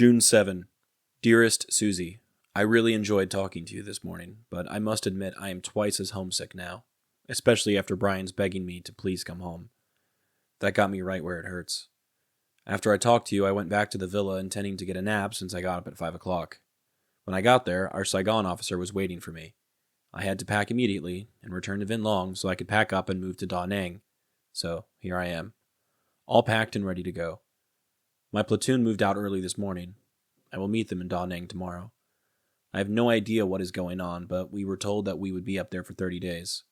June 7. Dearest Suzie, I really enjoyed talking to you this morning, but I must admit I am twice as homesick now, especially after Brian's begging me to please come home. That got me right where it hurts. After I talked to you, I went back to the villa intending to get a nap since I got up at 5 o'clock. When I got there, our Saigon officer was waiting for me. I had to pack immediately and return to Vinh Long so I could pack up and move to Da Nang. So, here I am, all packed and ready to go. My platoon moved out early this morning. I will meet them in Da Nang tomorrow. I have no idea what is going on, but we were told that we would be up there for 30 days.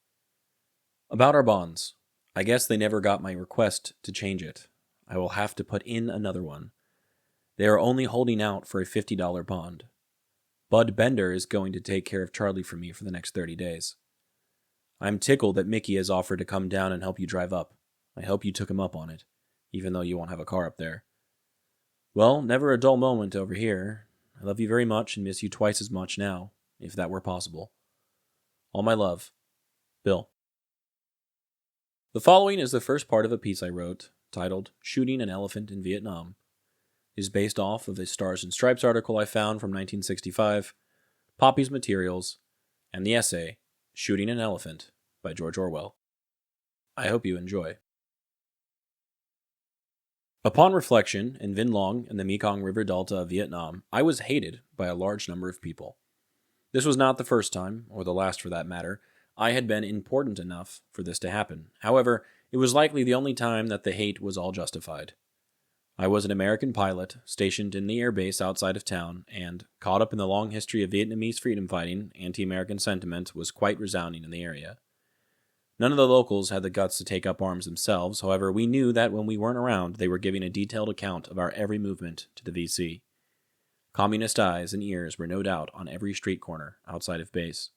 About our bonds. I guess they never got my request to change it. I will have to put in another one. They are only holding out for a $50 bond. Bud Bender is going to take care of Charlie for me for the next 30 days. I'm tickled that Mickey has offered to come down and help you drive up. I hope you took him up on it, even though you won't have a car up there. Well, never a dull moment over here. I love you very much and miss you twice as much now, if that were possible. All my love, Bill. The following is the first part of a piece I wrote, titled Shooting an Elephant in Vietnam. It is based off of a Stars and Stripes article I found from 1965, Popi's Materials, and the essay Shooting an Elephant by George Orwell. I hope you enjoy. Upon reflection, in Vinh Long and the Mekong River Delta of Vietnam, I was hated by a large number of people. This was not the first time, or the last for that matter, I had been important enough for this to happen. However, it was likely the only time that the hate was all justified. I was an American pilot, stationed in the air base outside of town, and, caught up in the long history of Vietnamese freedom fighting, anti-American sentiment was quite resounding in the area. None of the locals had the guts to take up arms themselves, however, we knew that when we weren't around, they were giving a detailed account of our every movement to the VC. Communist eyes and ears were no doubt on every street corner outside of base.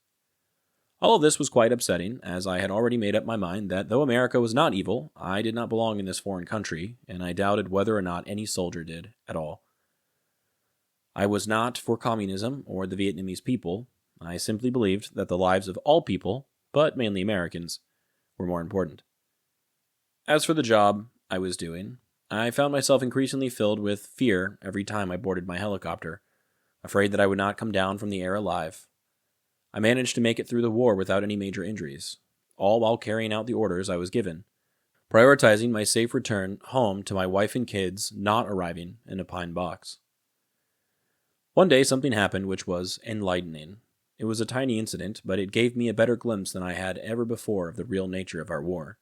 All of this was quite upsetting, as I had already made up my mind that though America was not evil, I did not belong in this foreign country, and I doubted whether or not any soldier did at all. I was not for communism or the Vietnamese people. I simply believed that the lives of all people, but mainly Americans, were more important. As for the job I was doing, I found myself increasingly filled with fear every time I boarded my helicopter, afraid that I would not come down from the air alive. I managed to make it through the war without any major injuries, all while carrying out the orders I was given, prioritizing my safe return home to my wife and kids not arriving in a pine box. One day something happened which was enlightening. It was a tiny incident, but it gave me a better glimpse than I had ever before of the real nature of our war,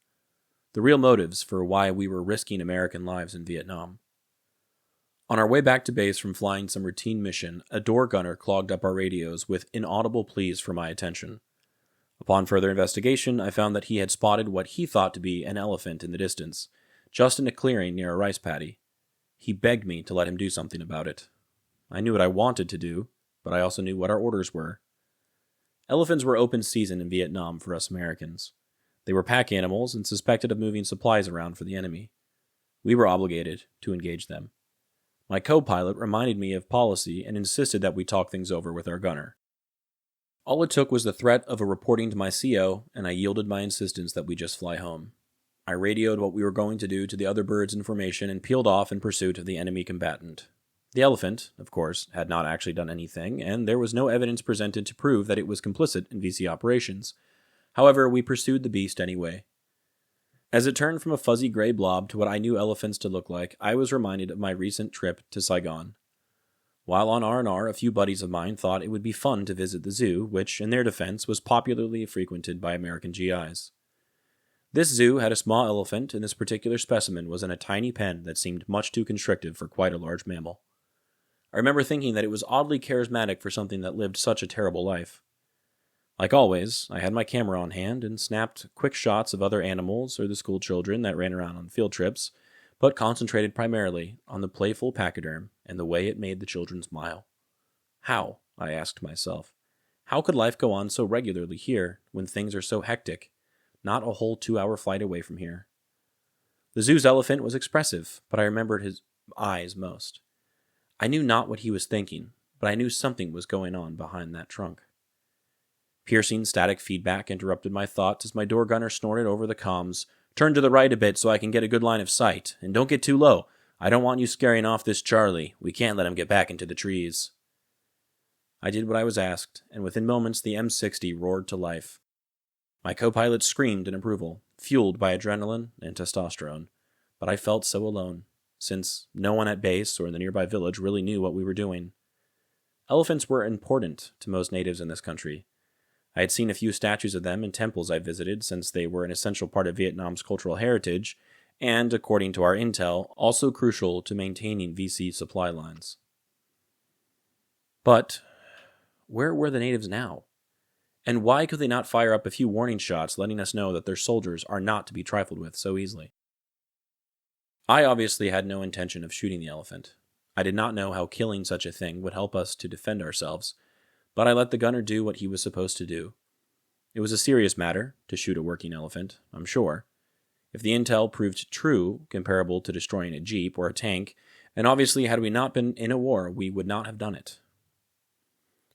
the real motives for why we were risking American lives in Vietnam. On our way back to base from flying some routine mission, a door gunner clogged up our radios with inaudible pleas for my attention. Upon further investigation, I found that he had spotted what he thought to be an elephant in the distance, just in a clearing near a rice paddy. He begged me to let him do something about it. I knew what I wanted to do, but I also knew what our orders were. Elephants were open season in Vietnam for us Americans. They were pack animals and suspected of moving supplies around for the enemy. We were obligated to engage them. My co-pilot reminded me of policy and insisted that we talk things over with our gunner. All it took was the threat of a reporting to my CO, and I yielded my insistence that we just fly home. I radioed what we were going to do to the other birds in formation and peeled off in pursuit of the enemy combatant. The elephant, of course, had not actually done anything, and there was no evidence presented to prove that it was complicit in VC operations. However, we pursued the beast anyway. As it turned from a fuzzy gray blob to what I knew elephants to look like, I was reminded of my recent trip to Saigon. While on R&R, a few buddies of mine thought it would be fun to visit the zoo, which, in their defense, was popularly frequented by American GIs. This zoo had a small elephant, and this particular specimen was in a tiny pen that seemed much too constrictive for quite a large mammal. I remember thinking that it was oddly charismatic for something that lived such a terrible life. Like always, I had my camera on hand and snapped quick shots of other animals or the school children that ran around on field trips, but concentrated primarily on the playful pachyderm and the way it made the children smile. How, I asked myself, how could life go on so regularly here when things are so hectic, not a whole 2-hour flight away from here? The zoo's elephant was expressive, but I remembered his eyes most. I knew not what he was thinking, but I knew something was going on behind that trunk. Piercing static feedback interrupted my thoughts as my door gunner snorted over the comms. "Turn to the right a bit so I can get a good line of sight, and don't get too low. I don't want you scaring off this Charlie. We can't let him get back into the trees. I did what I was asked, and within moments the M60 roared to life. My co-pilot screamed in approval, fueled by adrenaline and testosterone, but I felt so alone, since no one at base or in the nearby village really knew what we were doing. Elephants were important to most natives in this country. I had seen a few statues of them in temples I visited, since they were an essential part of Vietnam's cultural heritage, and, according to our intel, also crucial to maintaining VC supply lines. But where were the natives now? And why could they not fire up a few warning shots letting us know that their soldiers are not to be trifled with so easily? I obviously had no intention of shooting the elephant. I did not know how killing such a thing would help us to defend ourselves, but I let the gunner do what he was supposed to do. It was a serious matter to shoot a working elephant, I'm sure. If the intel proved true, comparable to destroying a jeep or a tank, and obviously had we not been in a war, we would not have done it.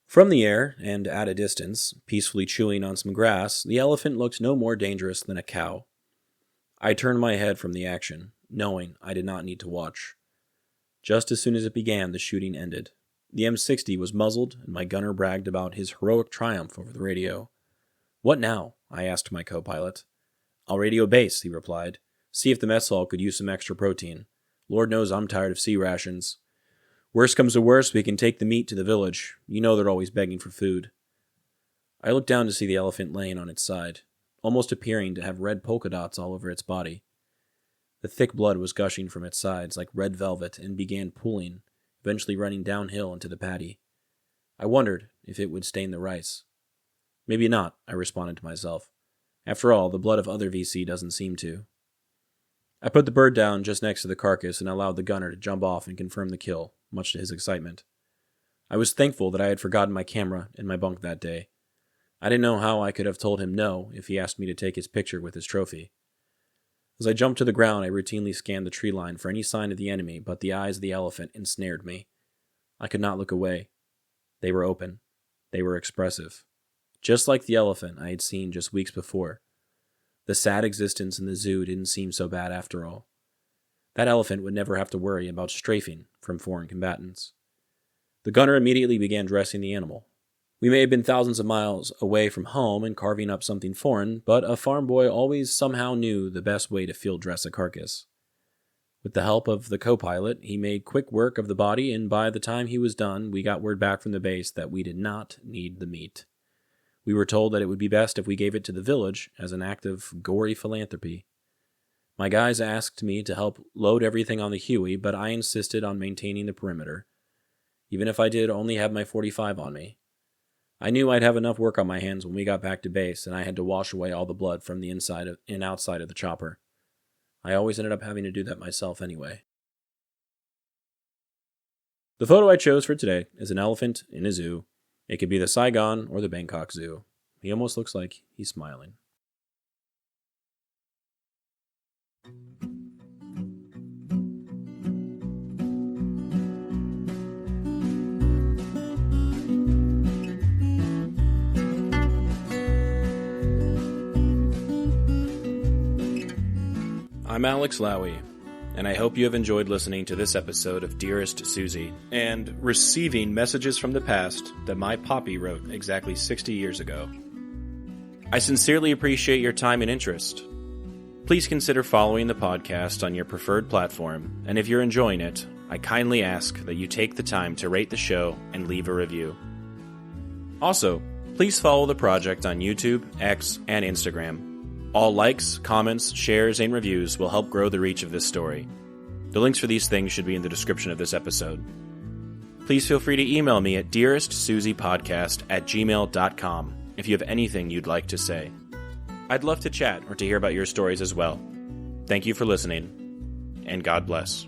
From the air, and at a distance, peacefully chewing on some grass, the elephant looked no more dangerous than a cow. I turned my head from the action, knowing I did not need to watch. Just as soon as it began, the shooting ended. The M60 was muzzled, and my gunner bragged about his heroic triumph over the radio. "What now?" I asked my co-pilot. "I'll radio base," he replied. "See if the mess hall could use some extra protein. Lord knows I'm tired of sea rations. Worst comes to worst, we can take the meat to the village. You know they're always begging for food." I looked down to see the elephant laying on its side, almost appearing to have red polka dots all over its body. The thick blood was gushing from its sides like red velvet and began pooling, eventually running downhill into the paddy. I wondered if it would stain the rice. Maybe not, I responded to myself. After all, the blood of other VC doesn't seem to. I put the bird down just next to the carcass and allowed the gunner to jump off and confirm the kill, much to his excitement. I was thankful that I had forgotten my camera in my bunk that day. I didn't know how I could have told him no if he asked me to take his picture with his trophy. As I jumped to the ground, I routinely scanned the tree line for any sign of the enemy, but the eyes of the elephant ensnared me. I could not look away. They were open. They were expressive. Just like the elephant I had seen just weeks before. The sad existence in the zoo didn't seem so bad after all. That elephant would never have to worry about strafing from foreign combatants. The gunner immediately began dressing the animal. We may have been thousands of miles away from home and carving up something foreign, but a farm boy always somehow knew the best way to field dress a carcass. With the help of the co-pilot, he made quick work of the body, and by the time he was done, we got word back from the base that we did not need the meat. We were told that it would be best if we gave it to the village as an act of gory philanthropy. My guys asked me to help load everything on the Huey, but I insisted on maintaining the perimeter, even if I did only have my .45 on me. I knew I'd have enough work on my hands when we got back to base, and I had to wash away all the blood from the inside and outside of the chopper. I always ended up having to do that myself anyway. The photo I chose for today is an elephant in a zoo. It could be the Saigon or the Bangkok Zoo. He almost looks like he's smiling. I'm Alex Lowy, and I hope you have enjoyed listening to this episode of Dearest Suzie, and receiving messages from the past that my Popi wrote exactly 60 years ago. I sincerely appreciate your time and interest. Please consider following the podcast on your preferred platform, and if you're enjoying it, I kindly ask that you take the time to rate the show and leave a review. Also, please follow the project on YouTube, X, and Instagram. All likes, comments, shares, and reviews will help grow the reach of this story. The links for these things should be in the description of this episode. Please feel free to email me at dearestsuziepodcast@gmail.com if you have anything you'd like to say. I'd love to chat or to hear about your stories as well. Thank you for listening, and God bless.